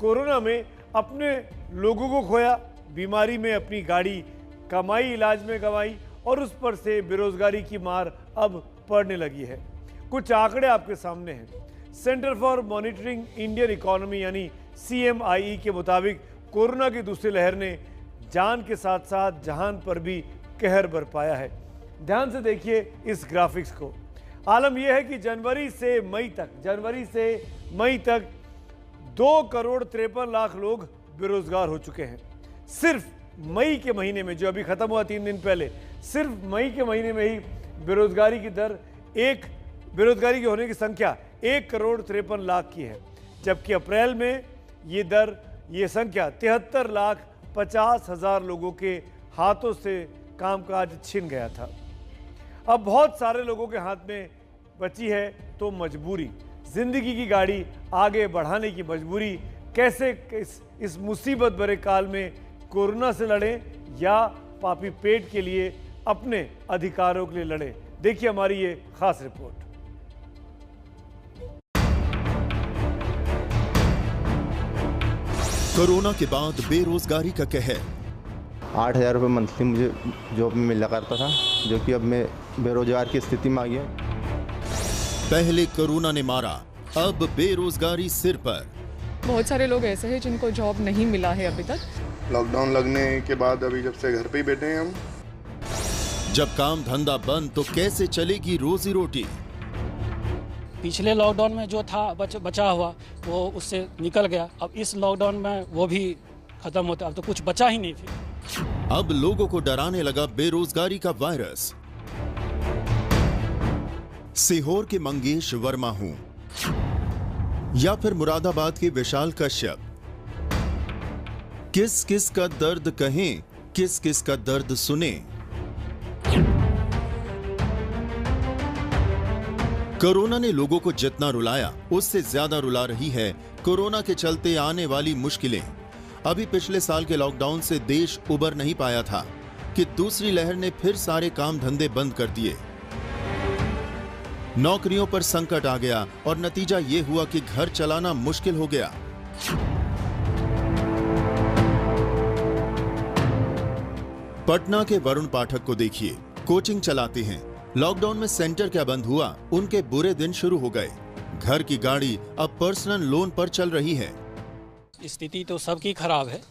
Corona में अपने लोगों को खोया, बीमारी में अपनी गाड़ी, कमाई इलाज में गंवाई और उस पर से बेरोजगारी की मार अब पड़ने लगी है। कुछ आंकड़े आपके सामने हैं। Centre for monitoring Indian economy यानी CMIE के मुताबिक कोरोना की दूसरी लहर ने जान के साथ साथ जहान पर भी कहर बरपाया है। ध्यान से देखिए इस ग्राफिक्स को। आलम यह है कि जनवरी से मई तक 2,53,00,000 लोग बेरोजगार हो चुके हैं। सिर्फ मई के महीने में, जो अभी खत्म हुआ 3 दिन पहले, सिर्फ मई के महीने में ही बेरोजगारी की होने की संख्या 1,53,00,000 की है, जबकि अप्रैल में ये संख्या 73,50,000 लोगों के हाथों से कामकाज छिन गया था। अब बहुत सारे लोगों के हाथ में बची है तो मजबूरी, जिंदगी की गाड़ी आगे बढ़ाने की मजबूरी। कैसे इस मुसीबत भरे काल में कोरोना से लड़ें या पापी पेट के लिए, अपने अधिकारों के लिए लड़ें। देखिए हमारी ये खास रिपोर्ट। कोरोना के बाद बेरोजगारी का कहर। 8,000 रुपये मंथली मुझे जॉब में मिला करता था, जो कि अब मैं बेरोजगार की स्थिति में आ गया। पहले कोरोना ने मारा, अब बेरोजगारी सिर पर। बहुत सारे लोग ऐसे हैं जिनको जॉब नहीं मिला है अभी तक। लॉकडाउन लगने के बाद अभी जब से घर पे ही बैठे हैं हम। जब काम धंधा बंद तो कैसे चलेगी रोजी रोटी? पिछले लॉकडाउन में जो था बचा हुआ वो उससे निकल गया, अब इस लॉकडाउन में वो भी खत्म होता, अब तो कुछ बचा ही नहीं फिर। अब लोगों को डराने लगा बेरोजगारी का वायरस। सीहोर के मंगेश वर्मा हूं या फिर मुरादाबाद के विशाल कश्यप, किस किस का दर्द कहें, किस किस का दर्द सुने। कोरोना ने लोगों को जितना रुलाया उससे ज्यादा रुला रही है कोरोना के चलते आने वाली मुश्किलें। अभी पिछले साल के लॉकडाउन से देश उबर नहीं पाया था कि दूसरी लहर ने फिर सारे काम धंधे बंद कर दिए। नौकरियों पर संकट आ गया और नतीजा यह हुआ कि घर चलाना मुश्किल हो गया। पटना के वरुण पाठक को देखिए, कोचिंग चलाते हैं। लॉकडाउन में सेंटर क्या बंद हुआ, उनके बुरे दिन शुरू हो गए। घर की गाड़ी अब पर्सनल लोन पर चल रही है। स्थिति तो सबकी खराब है,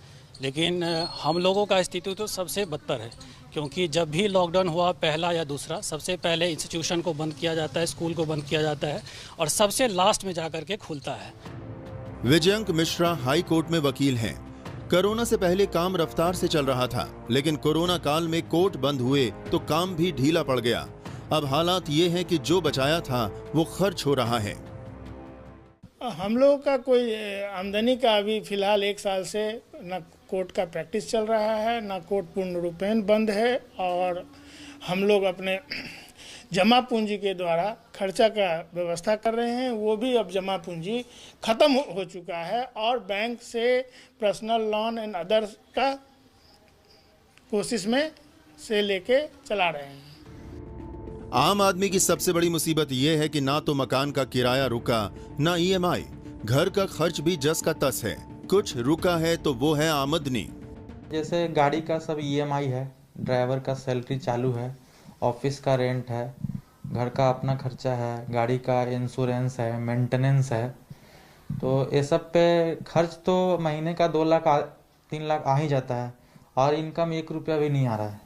लेकिन हम लोगों का स्थिति तो सबसे बदतर है, क्योंकि जब भी लॉकडाउन हुआ, पहला या दूसरा, सबसे पहले इंस्टीट्यूशन को बंद किया जाता है, स्कूल को बंद किया जाता है और सबसे लास्ट में जाकर के खुलता है। विजयंक मिश्रा हाई कोर्ट में वकील हैं। कोरोना से पहले काम रफ्तार से चल रहा था, लेकिन कोरोना काल में कोर्ट बंद हुए तो काम भी ढीला पड़ गया। अब हालात ये हैं कि जो बचाया था वो खर्च हो रहा है। हम लोगों का कोई आमदनी का अभी फिलहाल 1 साल से न कोर्ट का प्रैक्टिस चल रहा है, न कोर्ट पूर्ण रूपेण बंद है, और हम लोग अपने जमा पूंजी के द्वारा खर्चा का व्यवस्था कर रहे हैं। वो भी अब जमा पूंजी खत्म हो चुका है और बैंक से पर्सनल लोन एंड अदर्स का कोशिश में से लेके चला रहे हैं। आम आदमी की सबसे बड़ी मुसीबत यह है कि ना तो मकान का किराया रुका, ना EMI। घर का खर्च भी जस का तस है। कुछ रुका है तो वो है आमदनी। जैसे गाड़ी का सब EMI है, ड्राइवर का सैलरी चालू है, ऑफिस का रेंट है, घर का अपना खर्चा है, गाड़ी का इंश्योरेंस है, मेंटेनेंस है। तो ये सब पे खर्च तो महीने का 2 लाख 3 लाख आ ही जाता है और इनकम 1 रुपया भी नहीं आ रहा है।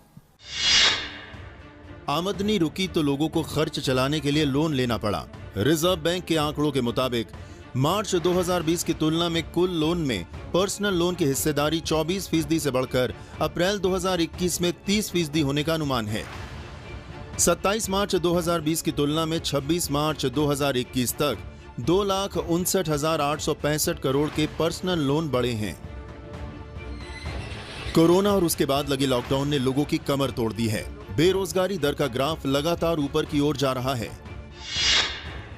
आमदनी रुकी तो लोगों को खर्च चलाने के लिए लोन लेना पड़ा। रिजर्व बैंक के आंकड़ों के मुताबिक मार्च 2020 की तुलना में कुल लोन में पर्सनल लोन की हिस्सेदारी 24% से बढ़कर अप्रैल 2021 में 30% होने का अनुमान है। 27 मार्च 2020 की तुलना में 26 मार्च 2021 तक 2,59,865 करोड़ के पर्सनल लोन बढ़े हैं। कोरोना और उसके बाद लगे लॉकडाउन ने लोगों की कमर तोड़ दी है। बेरोजगारी दर का ग्राफ लगातार ऊपर की ओर जा रहा है।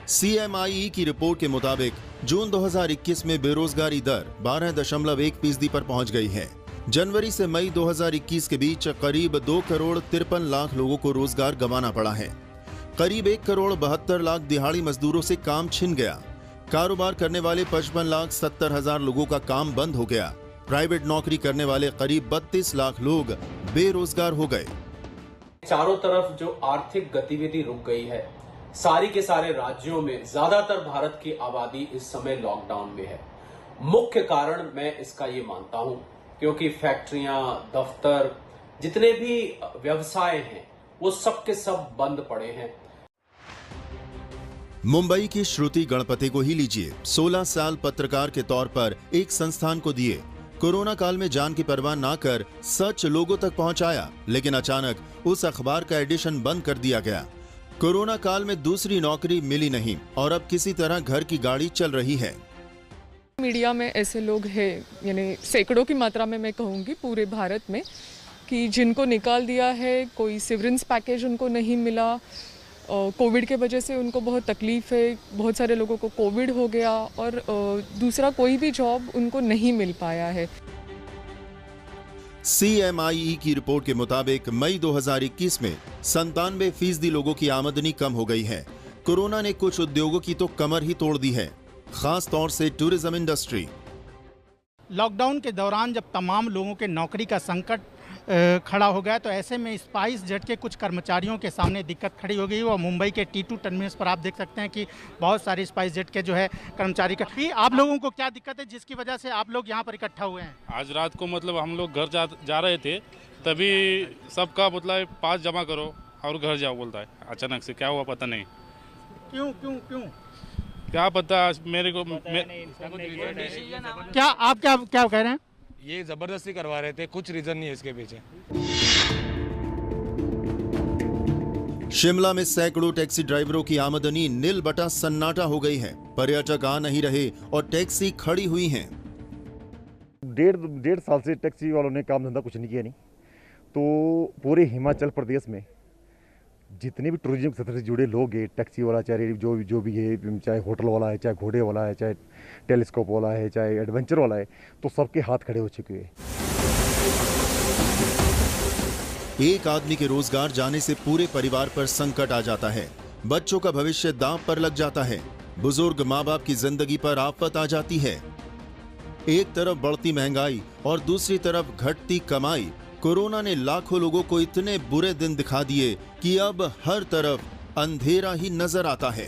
CMIE की रिपोर्ट के मुताबिक जून 2021 में बेरोजगारी दर 12.1% पर पहुंच गई है। जनवरी से मई 2021 के बीच करीब 2,53,00,000 लोगों को रोजगार गंवाना पड़ा है। करीब 1,72,00,000 दिहाड़ी मजदूरों से काम छिन गया। कारोबार करने वाले 55,70,000 लोगों का काम बंद हो गया। प्राइवेट नौकरी करने वाले करीब 32 लाख लोग बेरोजगार हो गए। चारों तरफ जो आर्थिक गतिविधि रुक गई है, सारी के सारे राज्यों में ज्यादातर भारत की आबादी इस समय लॉकडाउन में है। मुख्य कारण मैं इसका ये मानता हूं क्योंकि फैक्ट्रियां, दफ्तर, जितने भी व्यवसाय हैं वो सब के सब बंद पड़े हैं। मुंबई की श्रुति गणपति को ही लीजिए। 16 साल पत्रकार के तौर पर एक संस्थान को दिए। कोरोना काल में जान की परवाह ना कर सच लोगों तक पहुंचाया, लेकिन अचानक उस अखबार का एडिशन बंद कर दिया गया। कोरोना काल में दूसरी नौकरी मिली नहीं और अब किसी तरह घर की गाड़ी चल रही है। मीडिया में ऐसे लोग हैं, यानी सैकड़ों की मात्रा में मैं कहूँगी पूरे भारत में, कि जिनको निकाल दिया है, कोई सिवरेंस पैकेज उनको नहीं मिला, कोविड के वजह से उनको बहुत तकलीफ है, बहुत सारे लोगों को कोविड हो गया और दूसरा कोई भी जॉब उनको नहीं मिल पाया है। CMIE की रिपोर्ट के मुताबिक मई 2021 में 97% लोगों की आमदनी कम हो गई है। कोरोना ने कुछ उद्योगों की तो कमर ही तोड़ दी है, खास तौर से टूरिज्म इंडस्ट्री। लॉकडाउन के दौरान जब तमाम लोगों के नौकरी का संकट खड़ा हो गया, तो ऐसे में स्पाइस जेट के कुछ कर्मचारियों के सामने दिक्कत खड़ी हो गई। और मुंबई के T2 टर्मिनस पर आप देख सकते हैं कि बहुत सारे स्पाइस जेट के जो है कर्मचारी का। आप लोगों को क्या दिक्कत है जिसकी वजह से आप लोग यहाँ पर इकट्ठा हुए हैं? आज रात को मतलब हम लोग घर जा रहे थे, तभी सबका मतलब पास जमा करो और घर जाओ बोलता है। अचानक से क्या हुआ पता नहीं। क्यों क्यों क्यों क्या पता मेरे को क्या आप क्या कह रहे हैं? ये जबरदस्ती करवा रहे थे, कुछ रीजन नहीं है इसके पीछे। शिमला में सैकड़ों टैक्सी ड्राइवरों की आमदनी नील बटा सन्नाटा हो गई है। पर्यटक आ नहीं रहे और टैक्सी खड़ी हुई हैं। डेढ़ साल से टैक्सी वालों ने काम धंधा कुछ नहीं किया नहीं, तो पूरे हिमाचल प्रदेश में जितने भी टूरिज्म क्षेत्र से जुड़े लोग हैं, टैक्सी वाला चाहे जो भी है, चाहे होटल वाला है, चाहे घोड़े वाला है, चाहे टेलीस्कोप वाला है, चाहे एडवेंचर वाला है, तो सबके हाथ खड़े हो चुके हैं। एक आदमी के रोजगार जाने से पूरे परिवार पर संकट आ जाता है। बच्चों का भविष्य दांव पर लग जाता है। बुजुर्ग माँ बाप की जिंदगी पर आफत आ जाती है। एक तरफ बढ़ती महंगाई और दूसरी तरफ घटती कमाई। कोरोना ने लाखों लोगों को इतने बुरे दिन दिखा दिए कि अब हर तरफ अंधेरा ही नजर आता है।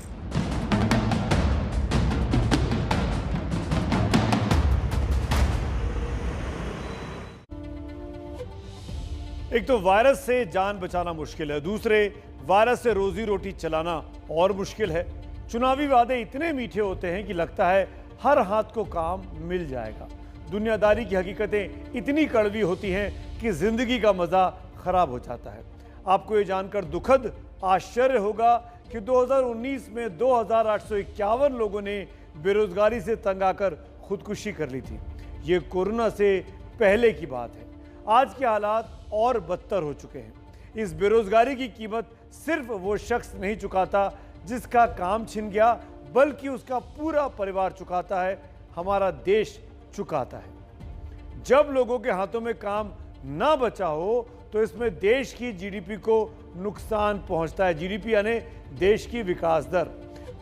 एक तो वायरस से जान बचाना मुश्किल है, दूसरे वायरस से रोजी रोटी चलाना और मुश्किल है। चुनावी वादे इतने मीठे होते हैं कि लगता है हर हाथ को काम मिल जाएगा। दुनियादारी की हकीकतें इतनी कड़वी होती हैं कि जिंदगी का मजा खराब हो जाता है। आपको ये जानकर दुखद आश्चर्य होगा कि 2019 में 2,851 लोगों ने बेरोजगारी से तंग आकर खुदकुशी कर ली थी। ये कोरोना से पहले की बात है। आज के हालात और बदतर हो चुके हैं। इस बेरोजगारी की कीमत सिर्फ वो शख्स नहीं चुकाता जिसका काम छिन गया, बल्कि उसका पूरा परिवार चुकाता है, हमारा देश चुकाता है। जब लोगों के हाथों में काम ना बचा हो तो इसमें देश की जीडीपी को नुकसान पहुंचता है। जीडीपी यानी देश की विकास दर।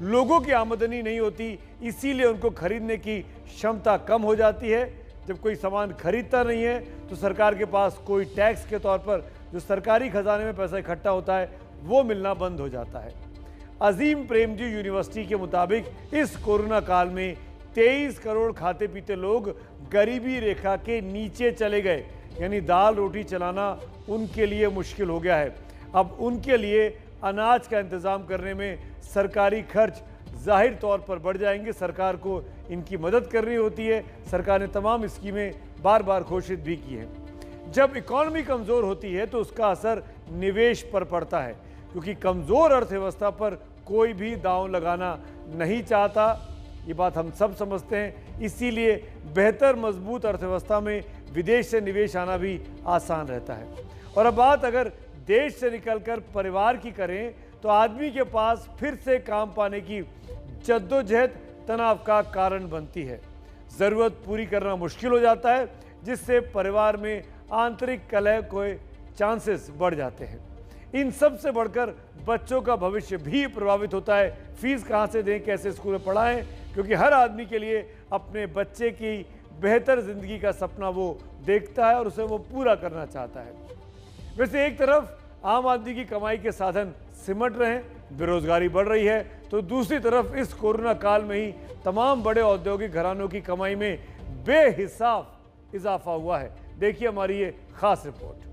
लोगों की आमदनी नहीं होती, इसीलिए उनको खरीदने की क्षमता कम हो जाती है। जब कोई सामान खरीदता नहीं है तो सरकार के पास कोई टैक्स के तौर पर जो सरकारी खजाने में पैसा इकट्ठा होता है वो मिलना बंद हो जाता है। अजीम प्रेमजी यूनिवर्सिटी के मुताबिक इस कोरोना काल में 23 करोड़ खाते पीते लोग गरीबी रेखा के नीचे चले गए, यानी दाल रोटी चलाना उनके लिए मुश्किल हो गया है। अब उनके लिए अनाज का इंतजाम करने में सरकारी खर्च जाहिर तौर पर बढ़ जाएंगे। सरकार को इनकी मदद करनी होती है। सरकार ने तमाम स्कीमें बार बार घोषित भी की हैं। जब इकॉनमी कमज़ोर होती है तो उसका असर निवेश पर पड़ता है, क्योंकि कमज़ोर अर्थव्यवस्था पर कोई भी दांव लगाना नहीं चाहता। ये बात हम सब समझते हैं। इसीलिए बेहतर मजबूत अर्थव्यवस्था में विदेश से निवेश आना भी आसान रहता है। और अब बात अगर देश से निकलकर परिवार की करें तो आदमी के पास फिर से काम पाने की जद्दोजहद तनाव का कारण बनती है। ज़रूरत पूरी करना मुश्किल हो जाता है, जिससे परिवार में आंतरिक कलह के चांसेस बढ़ जाते हैं। इन सब से बढ़कर बच्चों का भविष्य भी प्रभावित होता है। फीस कहाँ से दें, कैसे स्कूल में पढ़ाएं, क्योंकि हर आदमी के लिए अपने बच्चे की बेहतर ज़िंदगी का सपना वो देखता है और उसे वो पूरा करना चाहता है। वैसे एक तरफ आम आदमी की कमाई के साधन सिमट रहे हैं, बेरोजगारी बढ़ रही है, तो दूसरी तरफ इस कोरोना काल में ही तमाम बड़े औद्योगिक घरानों की कमाई में बेहिसाब इजाफा हुआ है। देखिए हमारी ये खास रिपोर्ट।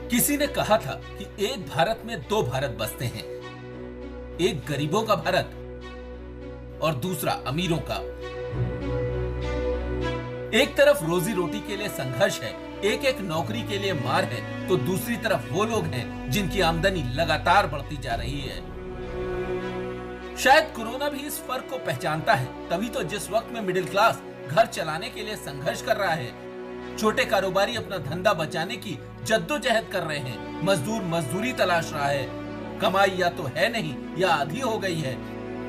किसी ने कहा था कि एक भारत में दो भारत बसते हैं, एक गरीबों का भारत और दूसरा अमीरों का। एक तरफ रोजी रोटी के लिए संघर्ष है, एक एक नौकरी के लिए मार है, तो दूसरी तरफ वो लोग हैं जिनकी आमदनी लगातार बढ़ती जा रही है। शायद कोरोना भी इस फर्क को पहचानता है, तभी तो जिस वक्त में मिडिल क्लास घर चलाने के लिए संघर्ष कर रहा है, छोटे कारोबारी अपना धंधा बचाने की जद्दोजहद कर रहे हैं, मजदूर मजदूरी तलाश रहा है, कमाई या तो है नहीं या आधी हो गई है,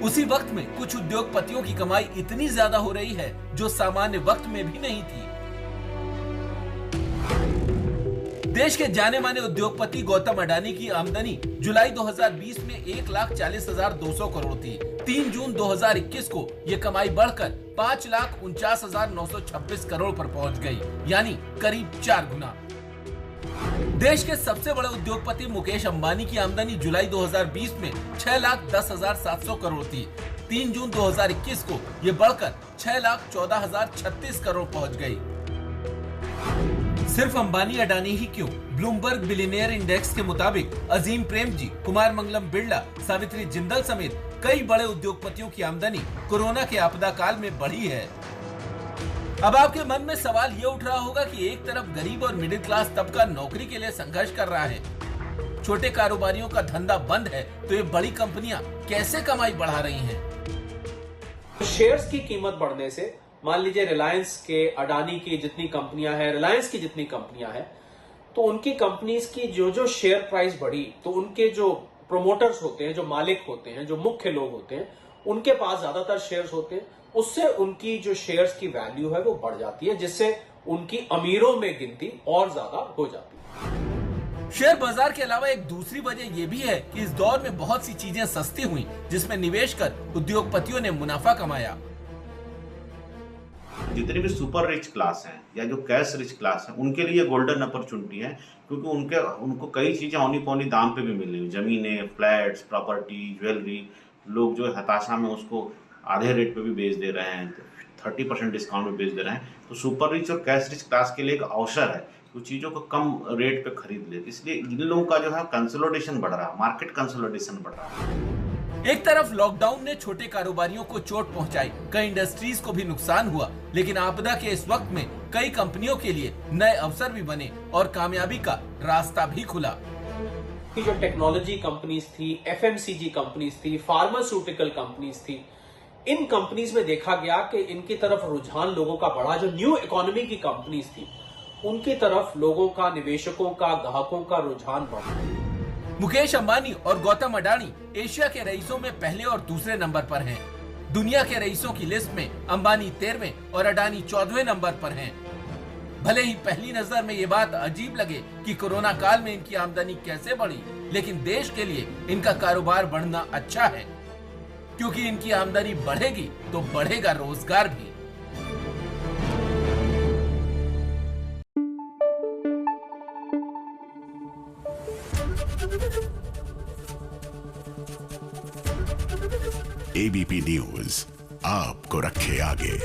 उसी वक्त में कुछ उद्योगपतियों की कमाई इतनी ज्यादा हो रही है जो सामान्य वक्त में भी नहीं थी। देश के जाने माने उद्योगपति गौतम अडानी की आमदनी जुलाई 2020 में 1,40,200 करोड़ थी। 3 जून 2021 को ये कमाई बढ़कर 5,49,926 करोड़ पर पहुंच गई, यानी करीब 4 गुना। देश के सबसे बड़े उद्योगपति मुकेश अंबानी की आमदनी जुलाई 2020 में 6,10,700 करोड़ थी। 3 जून 2021 को ये बढ़कर 6,14,036 करोड़ पहुंच गई। सिर्फ अंबानी अडानी ही क्यों, ब्लूमबर्ग बिलियनियर इंडेक्स के मुताबिक अजीम प्रेमजी, कुमार मंगलम बिरला, सावित्री जिंदल समेत कई बड़े उद्योगपतियों की आमदनी कोरोना के आपदा काल में बढ़ी है। अब आपके मन में सवाल ये उठ रहा होगा कि एक तरफ गरीब और मिडिल क्लास तबका नौकरी के लिए संघर्ष कर रहा है, छोटे कारोबारियों का धंधा बंद है, तो ये बड़ी कंपनियां कैसे कमाई बढ़ा रही हैं? शेयर्स की कीमत बढ़ने से, मान लीजिए रिलायंस के, अडानी की जितनी कंपनियां हैं, रिलायंस की जितनी कंपनियां हैं, तो उनकी कंपनीज की जो शेयर प्राइस बढ़ी, तो उनके जो प्रोमोटर्स होते हैं, जो मालिक होते हैं, जो मुख्य लोग होते हैं, उनके पास ज्यादातर शेयर्स होते हैं, उससे उनकी जो शेयर्स की वैल्यू है वो बढ़ जाती है, जिससे उनकी अमीरों में गिनती और ज्यादा हो जाती है। शेयर बाजार के अलावा एक दूसरी वजह यह भी है कि इस दौर में बहुत सी चीजें सस्ती हुई, जिसमें निवेश कर उद्योगपतियों ने मुनाफा कमाया। जितने भी सुपर रिच क्लास हैं या जो कैश रिच क्लास है, उनके लिए गोल्डन अपॉर्चुनिटी है, क्योंकि उनको कई चीजें औनी पौनी दाम पे भी मिल रही है, जमीनें, फ्लैट्स, प्रॉपर्टी, ज्वेलरी। लोग जो हताशा में उसको आधे रेट पे भी बेच दे रहे हैं, 30% डिस्काउंट में बेच दे रहे हैं। तो सुपर रिच और कैश रिच क्लास के लिए एक अवसर है कुछ चीज़ों को कम रेट पे खरीद ले, इसलिए इन लोगों का जो है कंसोलिडेशन बढ़ रहा है, मार्केट कंसोलिडेशन बढ़ रहा है। एक तरफ लॉकडाउन ने छोटे कारोबारियों को चोट पहुंचाई, कई इंडस्ट्रीज को भी नुकसान हुआ, लेकिन आपदा के इस वक्त में कई कंपनियों के लिए नए अवसर भी बने और कामयाबी का रास्ता भी खुला। जो टेक्नोलॉजी कंपनीज थी, एफएमसीजी कंपनीज थी, फार्मास्यूटिकल कंपनीज थी, इन कंपनीज में देखा गया कि इनकी तरफ रुझान लोगों का बढ़ा। जो न्यू इकोनॉमी की कंपनीज थी, उनकी तरफ लोगों का, निवेशकों का, ग्राहकों का रुझान बढ़ा। मुकेश अंबानी और गौतम अडानी एशिया के रईसों में पहले और दूसरे नंबर पर हैं। दुनिया के रईसों की लिस्ट में अंबानी 13वें और अडानी 14वें नंबर पर हैं। भले ही पहली नजर में ये बात अजीब लगे कि कोरोना काल में इनकी आमदनी कैसे बढ़ी, लेकिन देश के लिए इनका कारोबार बढ़ना अच्छा है, क्योंकि इनकी आमदनी बढ़ेगी तो बढ़ेगा रोजगार भी। एबीपी न्यूज आपको रखे आगे।